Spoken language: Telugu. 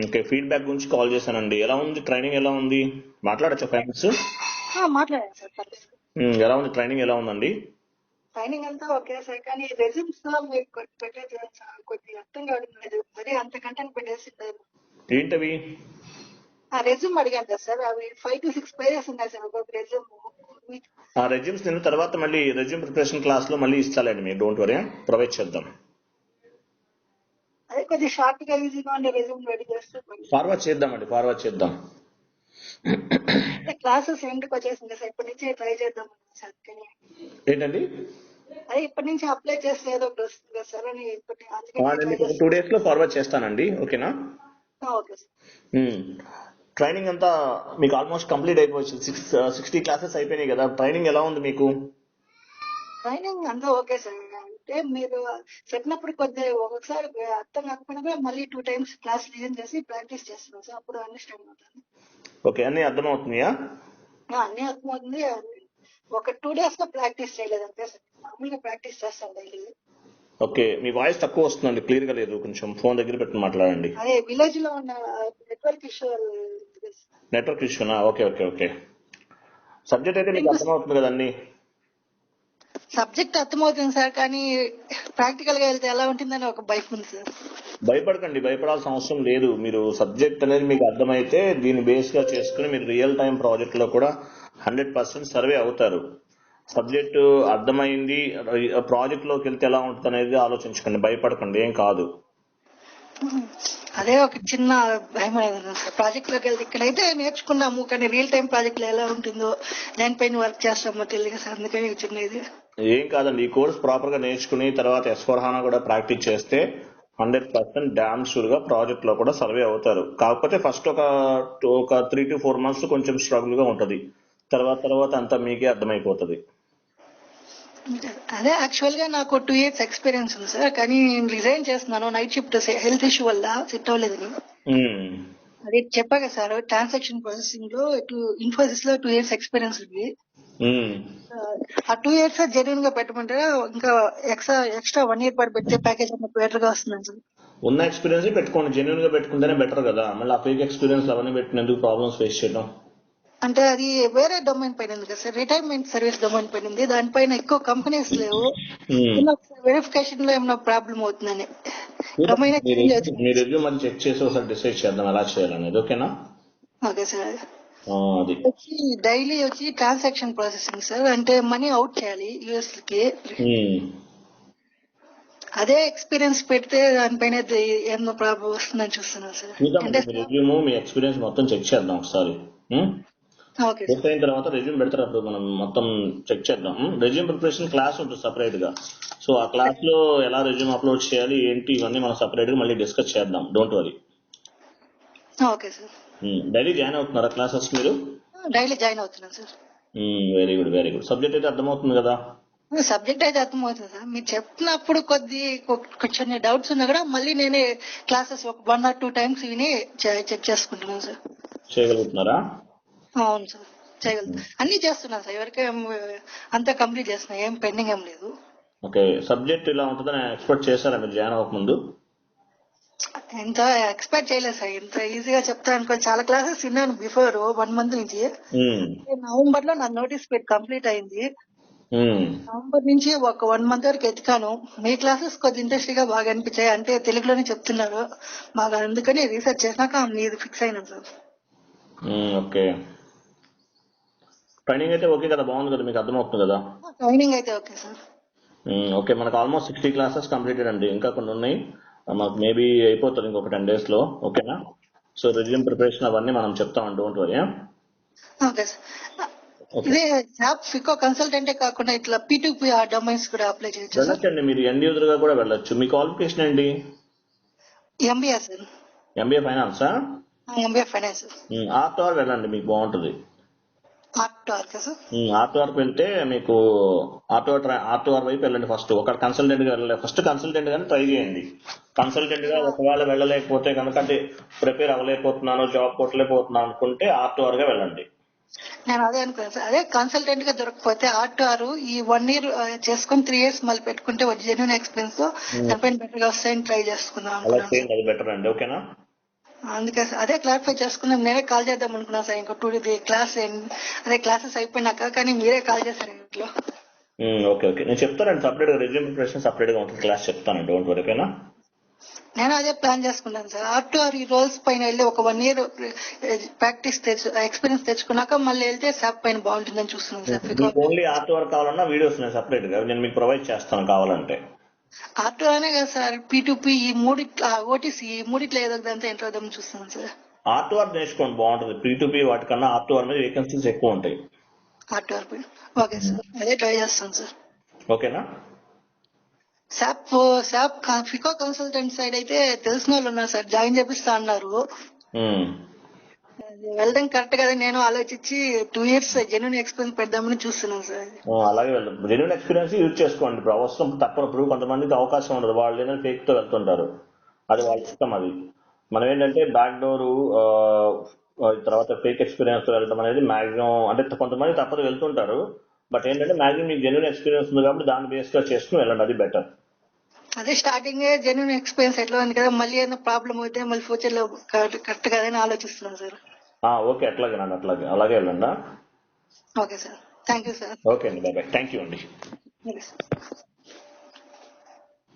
ఓకే, ఫీడ్బ్యాక్ గురించి కాల్ చేశానండి. ఎలా ఉంది ట్రైనింగ్? ఎలా ఉంది? మాట్లాడచ్చా 5 minutes? మాట్లాడాను సార్, పర్లేదు. ఎలా ఉంది ట్రైనింగ్? ఎలా ఉందండి? ట్రైనింగ్ అంతా ఓకే సార్, కానీ రెజ్యూమ్స్ లో మీకు పెట్టేది కొద్దిగా అర్థం కావట్లేదు. మరి అంత కంటెంట్ పెట్టేసి ఏంటవి? ఆ రెజ్యూమ్ అడిగాను కదా సార్, అవి 5 to 6 pages ఉన్నాయి సార్ ఒక్కొక్క రెజ్యూమ్. ఆ రెజ్యూమ్స్ నేను తర్వాత మళ్ళీ రెజ్యూమ్ ప్రిపరేషన్ క్లాస్ లో మళ్ళీ ఇస్తానండి, మీరు డోంట్ వరీ, ప్రొవైడ్ చేద్దాం. అదే కొద్దిగా షార్ట్ గా ఈజీగా ఉండే రెజ్యూమ్ రెడీ చేస్తే ఫార్వర్డ్ చేద్దామండి, ఫార్వర్డ్ చేద్దాం. క్లాసెస్ ఎండ్కి వచ్చేసింది సార్, ఇప్పటి నుంచి ట్రై చేద్దాం సార్. కానీ ఏంటండి? అదే ఇప్పటి నుంచి అప్లై చేస్తే ఏదో ఒకటి వస్తుంది కదా సార్ అని నేను మీకు ఒక 2 days లో ఫార్వర్డ్ చేస్తానండి, ఓకేనా? Okay sir. ట్రైనింగ్ అంతా మీకు ఆల్మోస్ట్ కంప్లీట్ అయిపోవచ్చు. 60 క్లాసెస్ అయిపోయినాయి కదా. ట్రైనింగ్ ఎలా ఉంది మీకు? ట్రైనింగ్ అంతా ఓకే సార్. అంటే మీరు చెప్పినప్పుడు కొద్దిగా ఒక్కొక్కసారి అర్థం కాకపోయినా కూడా మళ్ళీ 2 times క్లాస్ లిజన్ చేసి ప్రాక్టీస్ చేస్తున్నాం సార్, అప్పుడు అండర్స్టాండ్ అవుతుంది. ఓకే, అన్ని అర్థమవుతున్నాయా? అన్నీ అర్థమవుతుంది. ఒక 2 days లో ప్రాక్టీస్ చేయలేదు అంతే సార్, మామూలుగా ప్రాక్టీస్ చేస్తాను డైలీ. ఓకే, మీ వాయిస్ తక్కువ వస్తుందండి, క్లియర్ గా లేదు. కొంచెం ఫోన్ దగ్గర పెట్టుకుని మాట్లాడండి. అదే విలేజ్ లో ఉన్న నెట్వర్క్ ఇష్యూ. నెట్వర్క్ ఇష్యూనా? Okay okay okay. సబ్జెక్ట్ అయితే మీకు అర్థమవుతుంది కదండి? సబ్జెక్ట్ అర్థమవుతుంది సార్, కానీ ప్రాక్టికల్ గా వెళ్తే ఎలా ఉంటుందని ఒక భయం ఉంది సార్. భయపడకండి, భయపడాల్సిన అవసరం లేదు. మీరు సబ్జెక్ట్ అనేది మీకు అర్థమైతే దీన్ని బేస్ గా చేసుకుని మీరు రియల్ టైం ప్రాజెక్ట్ లో కూడా 100% సర్వే అవుతారు. సబ్జెక్టు అర్థమైంది, ప్రాజెక్ట్ లోకి వెళ్తే ఎలా ఉంటుంది అనేది ఆలోచించకండి, భయపడకండి, ఏం కాదు. అదే ఒక చిన్న భయం అనేది సార్. ప్రాజెక్ట్ లోకి వెళ్తే ఇక్కడైతే నేర్చుకున్నాము, కానీ రియల్ టైం ప్రాజెక్ట్ లో ఎలా ఉంటుందో దానిపైన వర్క్ చేస్తామో తెలియదు సార్, అందుకని చిన్న ఇది. ఏం కాదండి, ఈ కోర్స్ ప్రాపర్ గా నేర్చుకుని తర్వాత S/4HANA కూడా ప్రాక్టీస్ చేస్తే 100% డామ్ షూర్ గా ప్రాజెక్ట్ లో కూడా సర్వే అవుతారు. కాకపోతే ఫస్ట్ ఒక 3 to 4 months కొంచెం స్ట్రగుల్ గా ఉంటది, తర్వాత అంతా మీకే అర్థమైపోతుంది. అదే యాక్చువల్ గా నాకు 2 years ఎక్స్పీరియన్స్ ఉంది సార్, కానీ నేను రిజైన్ చేస్తున్నాను. నైట్ షిఫ్ట్ హెల్త్ ఇష్యూ వల్ల సెట్ అవ్వలేదు. అది చెప్పాక సార్, ట్రాన్సాక్షన్ ప్రాసెసింగ్ లో ఇన్ఫోసిస్ లో 2 years ఎక్స్పీరియన్స్ ఉంది. ఆ 2 years జెన్యున్ గా పెట్టమంటారా, ఇంకా ఎక్స్ట్రా 1 year పాటు పెట్టే ప్యాకేజ్ అన్న బెటర్ గా వస్తుంది సార్? ఉన్న ఎక్స్పీరియన్స్ పెట్టుకోండి, జెన్యున్ గా పెట్టుకుంటేనే బెటర్ కదా. మళ్ళీ ఆ ఫేక్ ఎక్స్పీరియన్స్ అవన్నీ పెట్టినందుకు ప్రాబ్లమ్స్ ఫేస్ చేయడం. అంటే అది వేరే డొమైన్ పైన ఉంది కదా సార్, రిటైర్మెంట్ సర్వీస్ డొమైన్ పైన ఉంది. దానిపైన ఎక్కువ కంపెనీస్ లేవు. వెరిఫికేషన్ లో ఏమైనా ప్రాబ్లం అవుతుందని డొమైన్ చేంజ్ అవుతుంది. మీ రెజ్యూమ్ అది చెక్ చేసి ఒకసారి డిసైడ్ చేద్దాం ఎలా చేయాలనేది, ఓకేనా? Okay sir. డైలీ వచ్చి ట్రాన్సాక్షన్ ప్రాసెసింగ్ సార్, అంటే మనీ అవుట్ చేయాలి యూఎస్ కి. అదే ఎక్స్పీరియన్స్ పెడితే దానిపైన ఏమో ప్రాబ్లం వస్తుందని చూస్తున్నాను సార్. అంటే రెజ్యూమ్ మీ ఎక్స్పీరియన్స్ మొత్తం చెక్ చేద్దాం ఒకసారి. చెక్ అయిన తర్వాత రెజ్యూమ్ పెడతారు, అప్పుడు మనం మొత్తం చెక్ చేద్దాం. రెజ్యూమ్ ప్రిపరేషన్ క్లాస్ ఉంటుంది సపరేట్ గా. సో ఆ క్లాస్ లో ఎలా రెజ్యూమ్ అప్లోడ్ చేయాలి ఏంటి ఇవన్నీ మనం సపరేట్ గా మళ్ళీ డిస్కస్ చేద్దాం, don't worry. Okay sir. Daily join అవుతున్నారా క్లాసెస్ మీరు? డైలీ జాయిన్ అవుతున్నాను sir. Very good very good. Subject అయితే అర్థమవుతుంది కదా? సబ్జెక్ట్ అయితే అర్థమవుతుంది సార్. మీరు చెప్పినప్పుడు కొంచెం డౌట్స్ ఉన్నా కూడా మళ్ళీ నేనే క్లాసెస్ ఒక 1 or 2 times విని చెక్ చేసుకుంటున్నాను సార్. చేయగలుగుతున్నారా? అవును సార్, చేయగలుగుతాను. అన్ని చేస్తున్నాను సార్, ఎవరికే అంతా కంప్లీట్ చేస్తున్నా, ఏం పెండింగ్ ఏం లేదు. ఓకే, సబ్జెక్ట్ ఇలా ఉంటుందని ఎక్స్పెక్ట్ చేశారా మీరు జాయిన్ అవ్వకముందు? ఎంత ఎక్స్పెక్ట్ చేయలేదు సార్, ఇంత ఈజీగా చెప్తా అనుకో. చాలా క్లాసెస్ విన్నాను బిఫోర్ 1 month నుంచి. నవంబర్ లో నా నోటీస్ పీరియడ్ కంప్లీట్ అయింది. నవంబర్ నుంచి ఒక 1 month వరకు ఎత్తుకాను. మీ క్లాసెస్ కొద్ది ఇంట్రెస్ట్ గా బాగా అనిపించాయి, అంటే తెలుగులోనే చెప్తున్నారు బాగా, అందుకని రీసెర్చ్ చేసినాక మీది ఫిక్స్ అయినాను సార్. ఓకే, ట్రైనింగ్ అయితే ఓకే కదా, బాగుంది కదా, మీకు అర్థమవుతుంది కదా? ట్రైనింగ్ అయితే ఓకే సార్. ఓకే, మనకు ఆల్మోస్ట్ 60 classes కంప్లీటెడ్ అండి, ఇంకా కొన్ని ఉన్నాయి. మాకు మేబీ అయిపోతుంది ఇంకొక 10 days లో, ఓకేనా? సో రెజ్యూమ్ ప్రిపరేషన్ అవన్నీ మనం చెప్తాం, డోంట్ వరీ. Okay sir. ఇదే జాబ్ ఫికో కన్సల్టెంటే కాకుండా ఇట్లా P2P డొమైన్స్ కూడా అప్లై చేయొచ్చు సార్? వెళ్ళొచ్చండి, మీరు ఎండ్ యూజర్ గా కూడా వెళ్ళొచ్చు. మీ క్వాలిఫికేషన్ ఏంటి? MBA sir. ఎంబీఏ ఫైనాన్సా? MBA finance. ఆర్ట్ వెళ్ళండి, మీకు బాగుంటుంది. ఆర్ట్ వర్క్ వెళ్తే మీకు ఆర్ట్ వైపు వెళ్ళండి. ఫస్ట్ ఒక కన్సల్టెంట్ గా వెళ్ళలేదు, ఫస్ట్ కన్సల్టెంట్ గానీ ట్రై చేయండి. కన్సల్టెంట్ గా ఒకవేళ వెళ్ళలేకపోతే కనుక, అంటే ప్రిపేర్ అవ్వలేకపోతున్నాను, జాబ్ కొట్టలేకపోతున్నాను అనుకుంటే ఆర్ట్ గా వెళ్ళండి. నేను అదే అనుకున్నాను సార్. అదే కన్సల్టెంట్ గా దొరకపోతే ఆర్ట్ ఈ 1 year చేసుకుని 3 years మళ్ళీ పెట్టుకుంటే జెన్యూన్ ఎక్స్పీరియన్స్ దానిపైన బెటర్ గా వస్తాయని ట్రై చేసుకుందాం అనుకున్నాను. అది బెటర్ అండి, ఓకేనా? అందుకే సార్ అదే క్లారిఫై చేసుకున్నాం. నేనే కాల్ చేద్దాం అనుకున్నాను సార్ ఇంకో 2 క్లాస్ అదే క్లాసెస్ అయిపోయినాక, కానీ మీరే కాల్ చేశారు ఇంట్లో. ఓకే ఓకే, నేను చెప్తానండి సపరేట్ గా రెజ్యూమ్ ప్రిపరేషన్ సపరేట్ గా ఉంటుంది క్లాస్ చెప్తాను, డోంట్ వరీ. ఓకేనా? నేను అదే ప్లాన్ చేసుకున్నాను సార్. ఆఫ్టర్ ఈ రోల్స్ పైన వెళ్ళి ఒక 1 year ప్రాక్టీస్ ఎక్స్పీరియన్స్ తెచ్చుకున్నాక మళ్ళీ వెళ్తే సాప్ పైన బాగుంటుందని చూస్తున్నాను సార్. మీకు ఓన్లీ ఆర్ట్ వర్క్ కావాలన్నా వీడియోస్ నేను సపరేట్ గా నేను మీకు ప్రొవైడ్ చేస్తాను కావాలంటే. ఆర్ట్ అనే కదా సార్, P2P ఈ ఓటీసీ ఈ మూడిట్లో ఏదో ఒకదంతా ఎంటర్ అవుదామని చూస్తున్నాను సార్. ఆర్ట్ వర్క్ నేర్చుకోండి, బాగుంటుంది. P2P వాటికన్నా ఆర్ట్ వర్క్ మీద వేకెన్సీస్ ఎక్కువ ఉంటాయి. ఆర్ట్ వర్క్ ఓకే సార్, అదే ట్రై చేస్తాను సార్. ఓకేనా? శాప్ ఫికో కన్సల్టెంట్ సైడ్ అయితే తెలిసిన వాళ్ళు ఉన్నారు సార్, జాయిన్ చేపిస్తా అన్నారు. వెళ్ళడం కరెక్ట్ కదా, నేను ఆలోచించి 2 years జెన్యున్ ఎక్స్పీరియన్స్ పెడదామని చూస్తున్నాను సార్. అలాగే వెళ్దాం, జెన్యున్ ఎక్స్పీరియన్స్ యూజ్ చేసుకోండి. ఇప్పుడు అవసరం తప్పనప్పుడు కొంతమందికి అవకాశం ఉండదు, వాళ్ళు ఏదైనా ఫేక్ తో వెళ్తుంటారు, అది వాళ్ళ ఇష్టం. అది మనం ఏంటంటే బ్యాక్ డోర్ తర్వాత ఫేక్ ఎక్స్పీరియన్స్ తో వెళ్ళడం అనేది మాక్సిమం, అంటే కొంతమంది తప్పదు వెళ్తుంటారు. బట్ ఏంటంటే మాక్సిమం మీకు జెన్యున్ ఎక్స్పీరియన్స్ ఉంది కాబట్టి దాన్ని బేస్ గా చేసుకుని వెళ్ళండి, అది బెటర్. అదే స్టార్టింగ్ జెన్యున్ ఎక్స్పీరియన్స్ ఎట్లా ఉంది కదా, మళ్ళీ ఏదైనా ప్రాబ్లం అయితే మళ్ళీ ఫ్యూచర్ లో కరెక్ట్ కదా అని ఆలోచిస్తున్నాను సార్. ఓకే, అట్లాగేనండి, అలాగే వెళ్ళండి. Okay sir, thank you sir. Okay అండి, బాయ్ బాయ్, థ్యాంక్ యూ అండి. Okay sir.